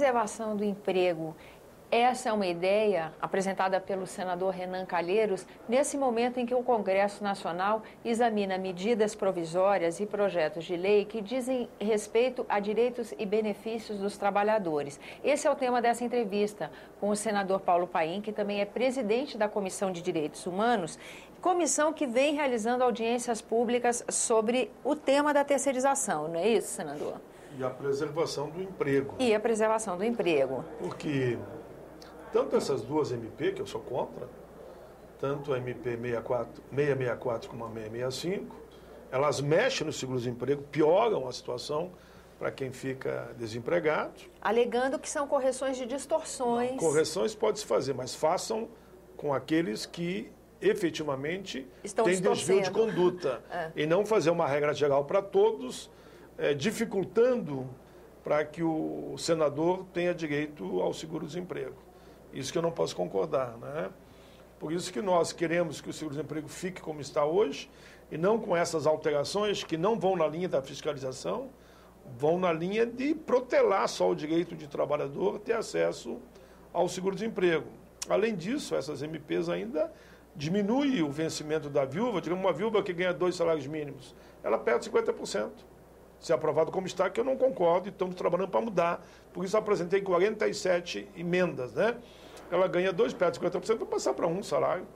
preservação do emprego, essa é uma ideia apresentada pelo senador Renan Calheiros nesse momento em que o Congresso Nacional examina medidas provisórias e projetos de lei que dizem respeito a direitos e benefícios dos trabalhadores. Esse é o tema dessa entrevista com o senador Paulo Paim, que também é presidente da Comissão de Direitos Humanos, comissão que vem realizando audiências públicas sobre o tema da terceirização, não é isso, senador? E a preservação do emprego. E a preservação do emprego. Porque tanto essas duas MP, que eu sou contra, tanto a MP 664 como a 665, elas mexem no seguro-desemprego, pioram a situação para quem fica desempregado. Alegando que são correções de distorções. Não, correções pode-se fazer, mas façam com aqueles que efetivamente têm desvio de conduta. E não fazer uma regra geral para todos, dificultando para que o senador tenha direito ao seguro-desemprego. Isso que eu não posso concordar, né? Por isso que nós queremos que o seguro-desemprego fique como está hoje e não com essas alterações que não vão na linha da fiscalização, vão na linha de protelar só o direito de trabalhador ter acesso ao seguro-desemprego. Além disso, essas MPs ainda diminuem o vencimento da viúva. Digamos, uma viúva que ganha 2 salários mínimos, ela perde 50%. Se aprovado como está, que eu não concordo e estamos trabalhando para mudar. Por isso apresentei 47 emendas, né? Ela ganha 2, perde 50%, vai passar para 1 salário.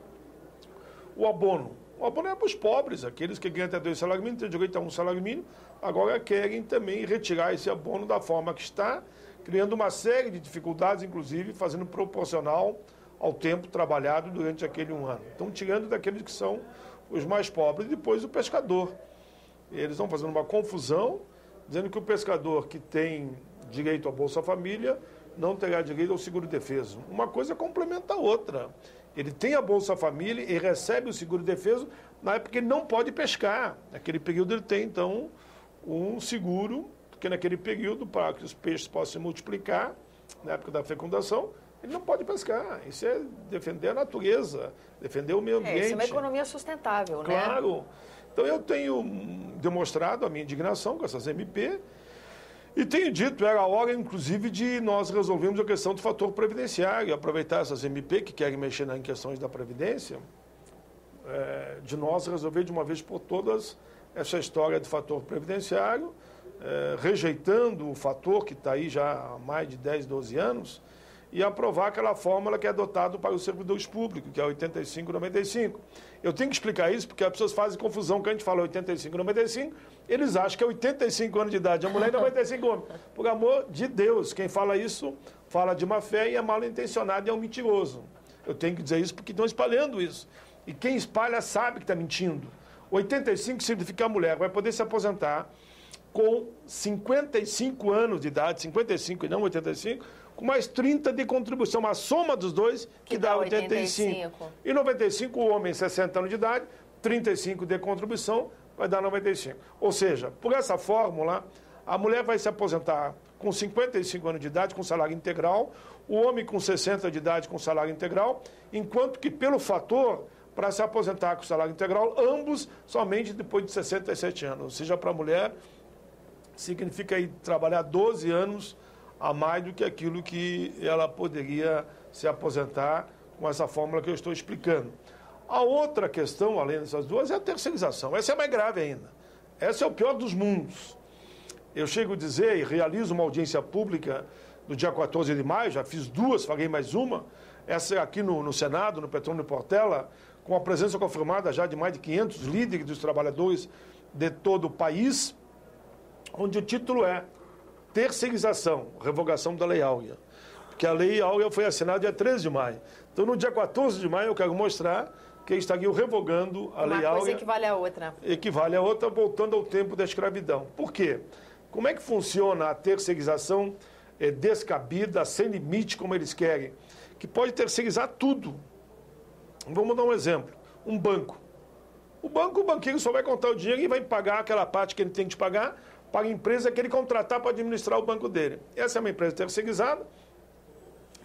O abono é para os pobres, aqueles que ganham até 2 salários mínimos, têm direito a 1 salário mínimo, agora querem também retirar esse abono da forma que está, criando uma série de dificuldades, inclusive fazendo proporcional ao tempo trabalhado durante aquele 1 ano. Então, tirando daqueles que são os mais pobres. E depois o pescador. Eles estão fazendo uma confusão, dizendo que o pescador que tem direito à Bolsa Família não terá direito ao seguro-defeso. Uma coisa complementa a outra. Ele tem a Bolsa Família e recebe o seguro-defeso na época que ele não pode pescar. Naquele período ele tem, então, um seguro, porque naquele período, para que os peixes possam se multiplicar, na época da fecundação, ele não pode pescar. Isso é defender a natureza, defender o meio ambiente. Isso é uma economia sustentável, né? Claro. Então, eu tenho demonstrado a minha indignação com essas MP e tenho dito, era a hora, inclusive, de nós resolvermos a questão do fator previdenciário, aproveitar essas MP que querem mexer em questões da Previdência, de nós resolver de uma vez por todas essa história do fator previdenciário, rejeitando o fator que está aí já há mais de 10, 12 anos, e aprovar aquela fórmula que é adotada para os servidores públicos, que é 85-95. Eu tenho que explicar isso porque as pessoas fazem confusão. Quando a gente fala 85-95, eles acham que é 85 anos de idade a mulher e 95 anos. Por amor de Deus, quem fala isso fala de má fé e é mal intencionado e é um mentiroso. Eu tenho que dizer isso porque estão espalhando isso. E quem espalha sabe que está mentindo. 85 significa que a mulher vai poder se aposentar com 55 anos de idade, 55 e não 85, com mais 30 de contribuição, a soma dos dois, que dá 85. E 95, o homem, 60 anos de idade, 35 de contribuição, vai dar 95. Ou seja, por essa fórmula, a mulher vai se aposentar com 55 anos de idade, com salário integral, o homem com 60 de idade, com salário integral, enquanto que, pelo fator, para se aposentar com salário integral, ambos somente depois de 67 anos. Ou seja, para a mulher, significa aí trabalhar 12 anos a mais do que aquilo que ela poderia se aposentar com essa fórmula que eu estou explicando. A outra questão, além dessas duas, é a terceirização. Essa é mais grave ainda. Essa é o pior dos mundos. Eu chego a dizer, e realizo uma audiência pública no dia 14 de maio, já fiz 2, farei mais uma, essa aqui no Senado, no Petrônio Portela, com a presença confirmada já de mais de 500 líderes dos trabalhadores de todo o país, onde o título é terceirização, revogação da Lei Áurea. Porque a Lei Áurea foi assinada dia 13 de maio. Então, no dia 14 de maio, eu quero mostrar que eles estariam revogando a Lei Áurea. Uma coisa equivale à outra. Equivale à outra, voltando ao tempo da escravidão. Por quê? Como é que funciona a terceirização descabida, sem limite, como eles querem? Que pode terceirizar tudo. Vamos dar um exemplo. Um banco. O banqueiro só vai contar o dinheiro e vai pagar aquela parte que ele tem que pagar para a empresa que ele contratar para administrar o banco dele. Essa é uma empresa terceirizada,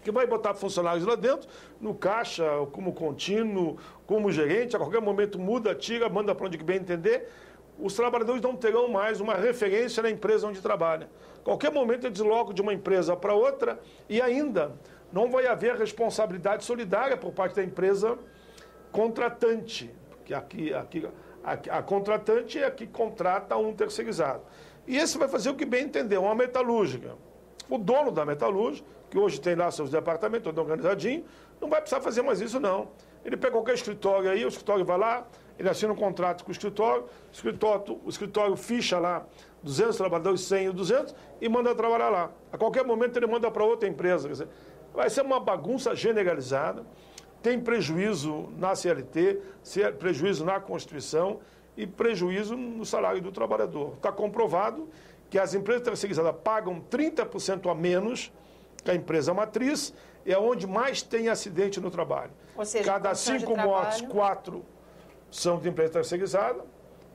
que vai botar funcionários lá dentro, no caixa, como contínuo, como gerente, a qualquer momento muda, tira, manda para onde bem entender, os trabalhadores não terão mais uma referência na empresa onde trabalham. Qualquer momento eles deslocam de uma empresa para outra e ainda não vai haver responsabilidade solidária por parte da empresa contratante, porque a contratante é a que contrata um terceirizado. E esse vai fazer o que bem entender, uma metalúrgica. O dono da metalúrgica, que hoje tem lá seus departamentos, todo organizadinho, não vai precisar fazer mais isso, não. Ele pega qualquer escritório aí, o escritório vai lá, ele assina um contrato com o escritório ficha lá 200 trabalhadores, 100 ou 200 e manda trabalhar lá. A qualquer momento ele manda para outra empresa. Quer dizer, vai ser uma bagunça generalizada, tem prejuízo na CLT, prejuízo na Constituição e prejuízo no salário do trabalhador. Está comprovado que as empresas terceirizadas pagam 30% a menos que a empresa matriz, é onde mais tem acidente no trabalho. Ou seja, cada 5 mortes, 4 são de empresa terceirizada,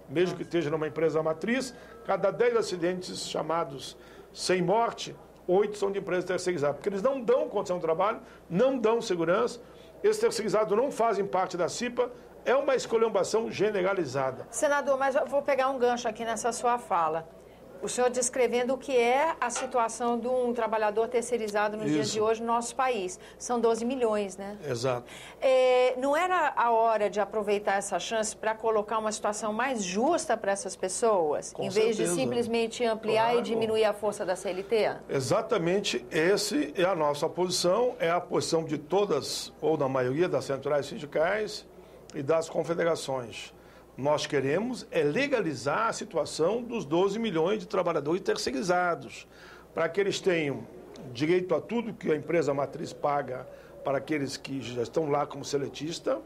mesmo que esteja numa empresa matriz. Cada 10 acidentes chamados sem morte, 8 são de empresa terceirizada, porque eles não dão condição de trabalho, não dão segurança, esses terceirizados não fazem parte da CIPA, é uma esculhambação generalizada. Senador, mas eu vou pegar um gancho aqui nessa sua fala. O senhor descrevendo o que é a situação de um trabalhador terceirizado nos dias de hoje no nosso país. São 12 milhões, né? Exato. Não era a hora de aproveitar essa chance para colocar uma situação mais justa para essas pessoas, em vez de simplesmente ampliar e diminuir a força da CLT? Exatamente, essa é a nossa posição, é a posição de todas, ou da maioria das centrais sindicais e das confederações. Nós queremos legalizar a situação dos 12 milhões de trabalhadores terceirizados, para que eles tenham direito a tudo que a empresa matriz paga para aqueles que já estão lá como seletista,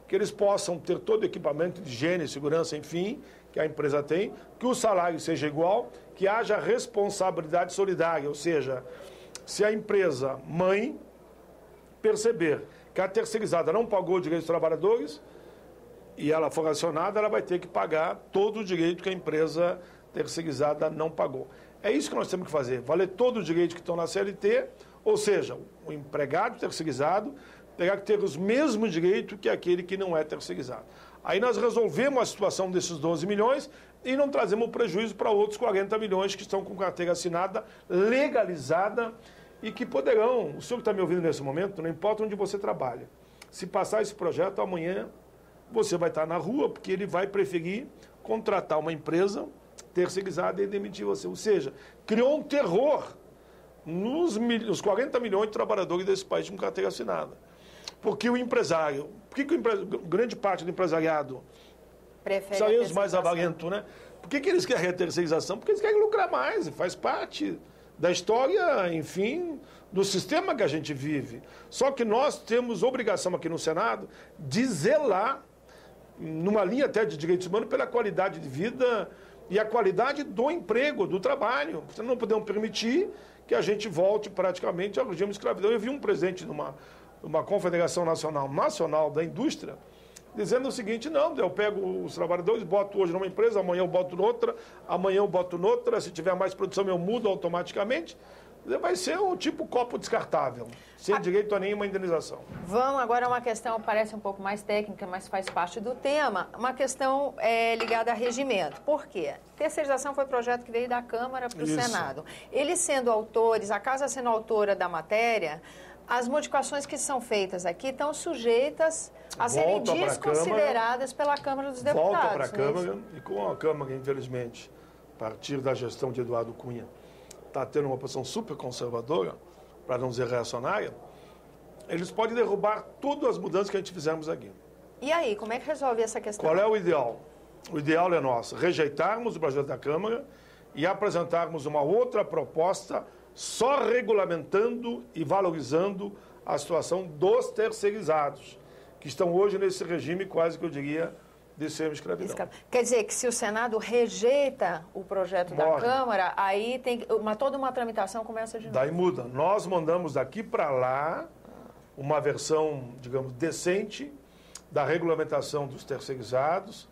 que eles possam ter todo o equipamento de higiene, segurança, enfim, que a empresa tem, que o salário seja igual, que haja responsabilidade solidária, ou seja, se a empresa mãe perceber que a terceirizada não pagou o direito dos trabalhadores, e ela for acionada, ela vai ter que pagar todo o direito que a empresa terceirizada não pagou. É isso que nós temos que fazer, valer todo o direito que estão na CLT, ou seja, o empregado terceirizado terá que ter os mesmos direitos que aquele que não é terceirizado. Aí nós resolvemos a situação desses 12 milhões e não trazemos prejuízo para outros 40 milhões que estão com carteira assinada, legalizada e que poderão, o senhor que está me ouvindo nesse momento, não importa onde você trabalha, se passar esse projeto amanhã, você vai estar na rua, porque ele vai preferir contratar uma empresa terceirizada e demitir você. Ou seja, criou um terror nos 40 milhões de trabalhadores desse país com carteira assinada. Porque o empresário, grande parte do empresariado, são os mais avarentos, né? Por que eles querem a terceirização? Porque eles querem lucrar mais, e faz parte da história, enfim, do sistema que a gente vive. Só que nós temos obrigação aqui no Senado de zelar, numa linha até de direitos humanos, pela qualidade de vida e a qualidade do emprego, do trabalho. Não podemos permitir que a gente volte praticamente ao regime de escravidão. Eu vi um presidente numa confederação nacional da indústria dizendo o seguinte: não, eu pego os trabalhadores, boto hoje numa empresa, amanhã eu boto noutra, amanhã eu boto noutra, se tiver mais produção eu mudo automaticamente. Vai ser um tipo copo descartável, sem direito a nenhuma indenização. Vamos agora a uma questão, parece um pouco mais técnica, mas faz parte do tema, uma questão ligada a regimento. Por quê? Terceirização foi projeto que veio da Câmara para o Senado. Eles sendo autores, a Casa sendo autora da matéria, as modificações que são feitas aqui estão sujeitas a serem desconsideradas pela Câmara dos Deputados. Volta para a Câmara, e com a Câmara, infelizmente, a partir da gestão de Eduardo Cunha, está tendo uma posição super conservadora, para não dizer reacionária, eles podem derrubar todas as mudanças que a gente fizemos aqui. E aí, como é que resolve essa questão? Qual é o ideal? O ideal é nós rejeitarmos o projeto da Câmara e apresentarmos uma outra proposta só regulamentando e valorizando a situação dos terceirizados, que estão hoje nesse regime quase que eu diria de semi-escravidão. Quer dizer que se o Senado rejeita o projeto da Câmara, aí tem toda uma tramitação começa de novo. Daí muda. Nós mandamos daqui para lá uma versão, digamos, decente da regulamentação dos terceirizados.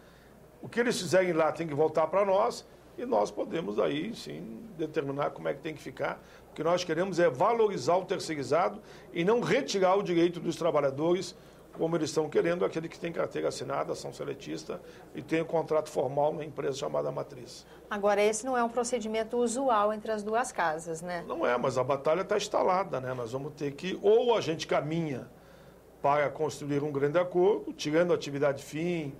O que eles fizerem lá tem que voltar para nós e nós podemos aí, sim, determinar como é que tem que ficar. O que nós queremos é valorizar o terceirizado e não retirar o direito dos trabalhadores como eles estão querendo, aquele que tem carteira assinada, ação seletista e tem um contrato formal numa empresa chamada Matriz. Agora, esse não é um procedimento usual entre as duas casas, né? Não é, mas a batalha está instalada, né? Nós vamos ter que, ou a gente caminha para construir um grande acordo, tirando a atividade fim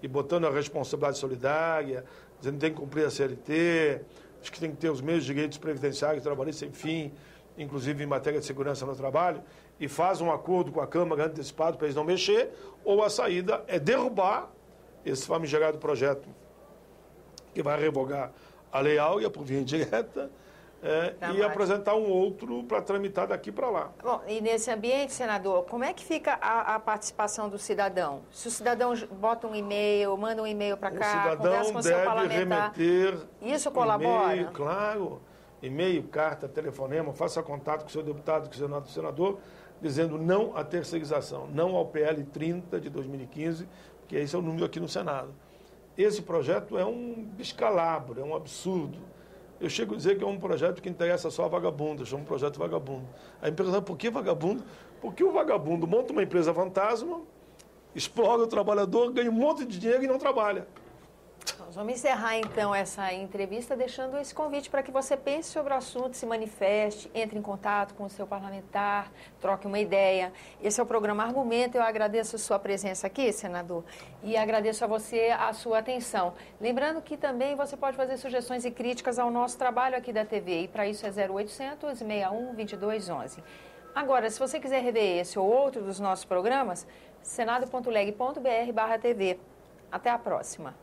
e botando a responsabilidade solidária, dizendo que tem que cumprir a CLT, acho que tem que ter os mesmos direitos previdenciários, trabalhistas, enfim, inclusive em matéria de segurança no trabalho, e faz um acordo com a Câmara antecipado para eles não mexer, ou a saída é derrubar esse famigerado projeto que vai revogar a Lei Áurea por via indireta, e apresentar um outro para tramitar daqui para lá. Bom, e nesse ambiente, senador, como é que fica a participação do cidadão? Se o cidadão bota um e-mail, manda um e-mail para cá, conversa com o seu parlamentar, isso colabora? E-mail, claro, e-mail, carta, telefonema, faça contato com o seu deputado, com o seu senador, dizendo não à terceirização, não ao PL 30 de 2015, que esse é o número aqui no Senado. Esse projeto é um descalabro, é um absurdo. Eu chego a dizer que é um projeto que interessa só a vagabundo, chama um projeto vagabundo. Aí me perguntam, por que vagabundo? Porque o vagabundo monta uma empresa fantasma, explora o trabalhador, ganha um monte de dinheiro e não trabalha. Nós vamos encerrar, então, essa entrevista deixando esse convite para que você pense sobre o assunto, se manifeste, entre em contato com o seu parlamentar, troque uma ideia. Esse é o programa Argumento. Eu agradeço a sua presença aqui, senador, e agradeço a você a sua atenção. Lembrando que também você pode fazer sugestões e críticas ao nosso trabalho aqui da TV, e para isso é 0800 61 2211. Agora, se você quiser rever esse ou outro dos nossos programas, senado.leg.br/TV. Até a próxima.